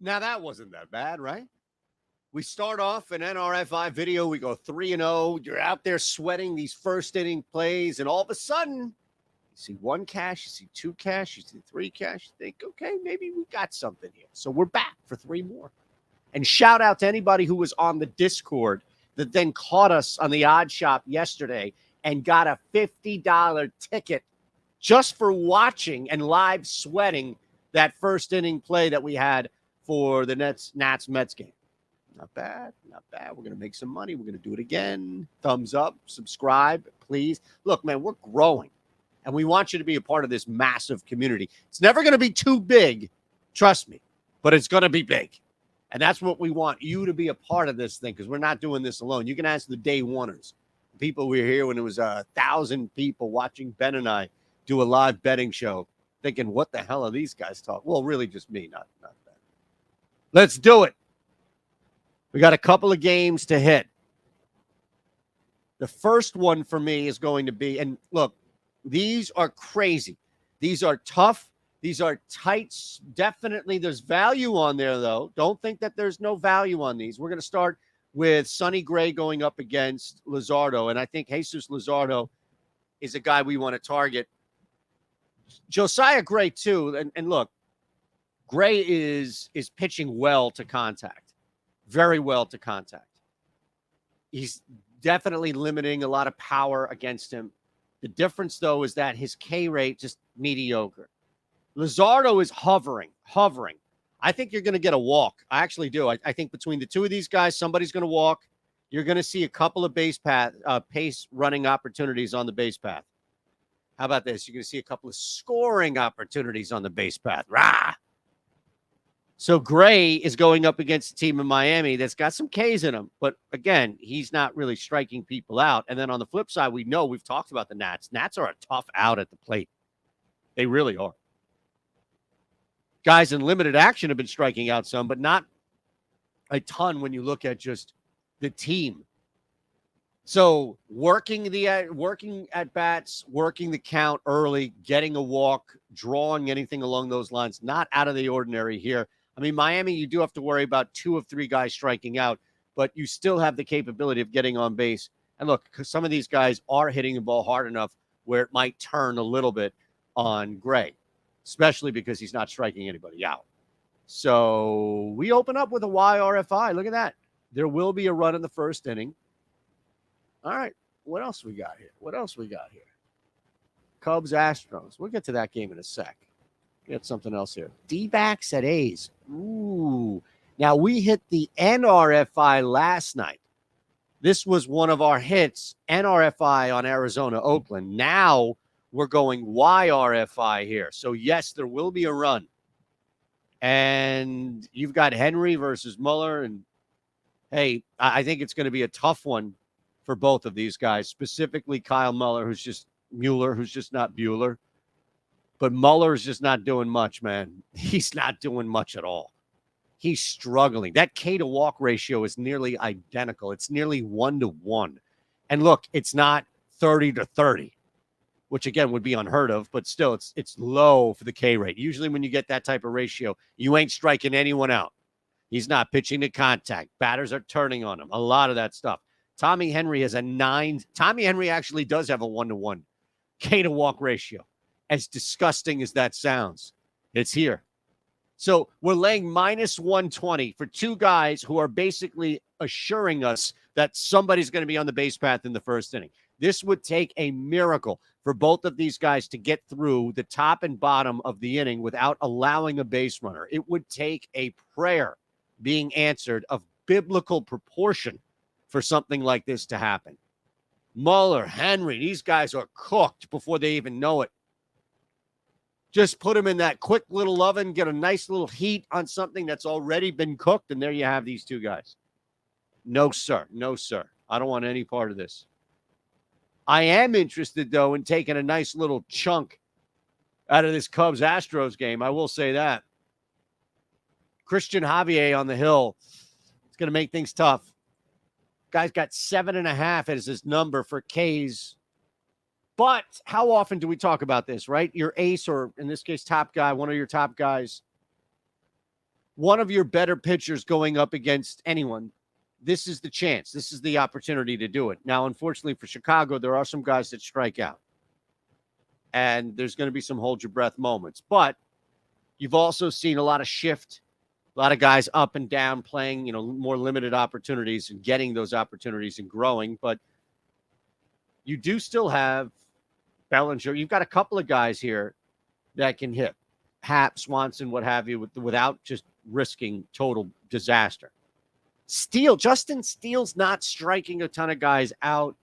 Now, that wasn't that bad, right? We start off an NRFI video. We go 3-0. You're out there sweating these first inning plays, and all of a sudden, you see one cash, you see two cash, you see three cash. You think, okay, maybe we got something here. So we're back for three more. And shout out to anybody who was on the Discord that then caught us on the Odd Shop yesterday and got a $50 ticket just for watching and live sweating that first inning play that we had for the Nats-Mets game. Not bad, not bad. We're going to make some money. We're going to do it again. Thumbs up, subscribe, please. Look, man, we're growing, and we want you to be a part of this massive community. It's never going to be too big, trust me, but it's going to be big. And that's what we want, you to be a part of this thing, because we're not doing this alone. You can ask the day oneers, people who were here when it was 1,000 people watching Ben and I do a live betting show, thinking, what the hell are these guys talking? Well, really just me, not Ben. Let's do it. We got a couple of games to hit. The first one for me is going to be, and look, these are crazy. These are tough. These are tight. Definitely there's value on there, though. Don't think that there's no value on these. We're going to start with Sonny Gray going up against Luzardo, and I think Jesus Luzardo is a guy we want to target. Josiah Gray, too, and look, Gray is pitching well to contact. Very well to contact. He's definitely limiting a lot of power against him. The difference, though, is that his K rate just mediocre. Luzardo is hovering. I think you're going to get a walk. I actually do. I think between the two of these guys, somebody's going to walk. You're going to see a couple of pace running opportunities on the base path. How about this? You're going to see a couple of scoring opportunities on the base path. Rah! So Gray is going up against a team in Miami that's got some Ks in him. But, again, he's not really striking people out. And then on the flip side, we know we've talked about the Nats. Nats are a tough out at the plate. They really are. Guys in limited action have been striking out some, but not a ton when you look at just the team. So working at bats, working the count early, getting a walk, drawing anything along those lines, not out of the ordinary here. I mean, Miami, you do have to worry about 2 of 3 guys striking out, but you still have the capability of getting on base. And look, because some of these guys are hitting the ball hard enough where it might turn a little bit on Gray, especially because he's not striking anybody out. So we open up with a YRFI. Look at that. There will be a run in the first inning. All right. What else we got here? Cubs, Astros. We'll get to that game in a sec. Get something else here. D-backs at A's. Ooh. Now, we hit the NRFI last night. This was one of our hits, NRFI on Arizona, Oakland. Now we're going YRFI here. So, yes, there will be a run. And you've got Henry versus Muller. And, hey, I think it's going to be a tough one for both of these guys, specifically Kyle Muller, who's just not Bueller. But Muller is just not doing much, man. He's not doing much at all. He's struggling. That K to walk ratio is nearly identical. It's nearly 1-to-1. And look, it's not 30-30, which again would be unheard of, but still it's low for the K rate. Usually when you get that type of ratio, you ain't striking anyone out. He's not pitching to contact. Batters are turning on him. A lot of that stuff. Tommy Henry has a 9. Tommy Henry actually does have a 1-to-1 K to walk ratio. As disgusting as that sounds, it's here. So we're laying minus 120 for 2 guys who are basically assuring us that somebody's going to be on the base path in the first inning. This would take a miracle for both of these guys to get through the top and bottom of the inning without allowing a base runner. It would take a prayer being answered of biblical proportion for something like this to happen. Muller, Henry, these guys are cooked before they even know it. Just put them in that quick little oven, get a nice little heat on something that's already been cooked, and there you have these 2 guys. No, sir. No, sir. I don't want any part of this. I am interested, though, in taking a nice little chunk out of this Cubs-Astros game. I will say that. Christian Javier on the hill. It's going to make things tough. Guy's got 7.5 as his number for Ks. But how often do we talk about this, right? Your ace, or in this case, top guy, one of your top guys, one of your better pitchers going up against anyone, this is the chance. This is the opportunity to do it. Now, unfortunately for Chicago, there are some guys that strike out. And there's going to be some hold your breath moments. But you've also seen a lot of shift, a lot of guys up and down playing, more limited opportunities and getting those opportunities and growing. But you do still have Bellinger. You've got a couple of guys here that can hit. Happ, Swanson, what have you, without just risking total disaster. Justin Steele's not striking a ton of guys out.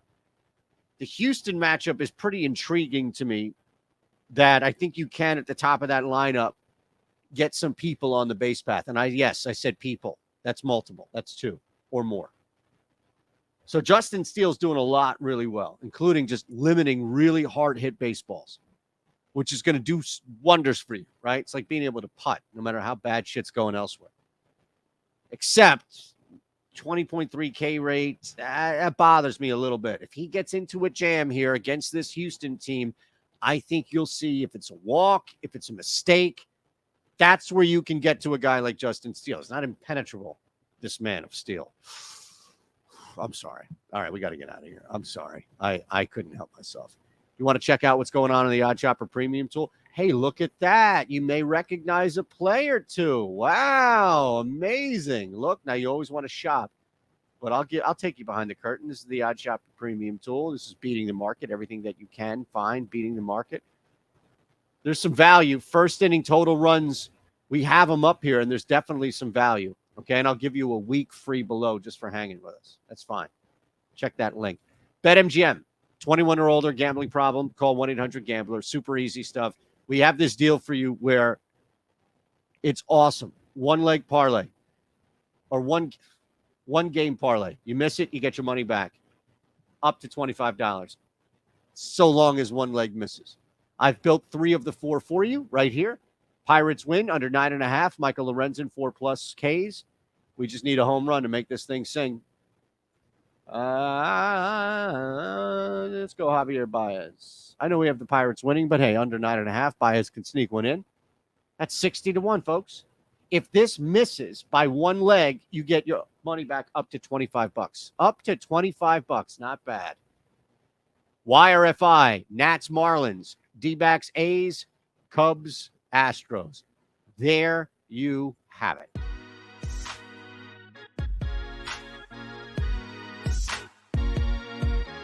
The Houston matchup is pretty intriguing to me, that I think you can, at the top of that lineup, get some people on the base path. And I said people. That's multiple. That's two or more. So Justin Steele's doing a lot really well, including just limiting really hard hit baseballs, which is going to do wonders for you, right? It's like being able to putt no matter how bad shit's going elsewhere. Except 20.3 K rate, that bothers me a little bit. If he gets into a jam here against this Houston team, I think you'll see if it's a walk, if it's a mistake. That's where you can get to a guy like Justin Steele. It's not impenetrable, this man of steel. I'm sorry. All right, we got to get out of here. I'm sorry. I couldn't help myself. You want to check out what's going on in the Odd Chopper Premium tool? Hey, look at that. You may recognize a play or two. Wow, amazing. Look, now you always want to shop, but I'll take you behind the curtain. This is the Odd Chopper Premium tool. This is beating the market, everything that you can find beating the market. There's some value. First inning total runs, we have them up here, and there's definitely some value. Okay, and I'll give you a week free below just for hanging with us. That's fine. Check that link. BetMGM, 21 or older, gambling problem, call 1-800-GAMBLER. Super easy stuff. We have this deal for you where it's awesome. One leg parlay or one game parlay. You miss it, you get your money back. Up to $25. So long as one leg misses. I've built 3 of the 4 for you right here. Pirates win under 9.5. Michael Lorenzen, 4+ Ks. We just need a home run to make this thing sing. Let's go Javier Baez. I know we have the Pirates winning, but hey, under 9.5, Baez can sneak one in. That's 60-1, folks. If this misses by one leg, you get your money back up to $25. Up to $25. Not bad. YRFI, Nats, Marlins, D-backs, A's, Cubs, Astros. There you have it.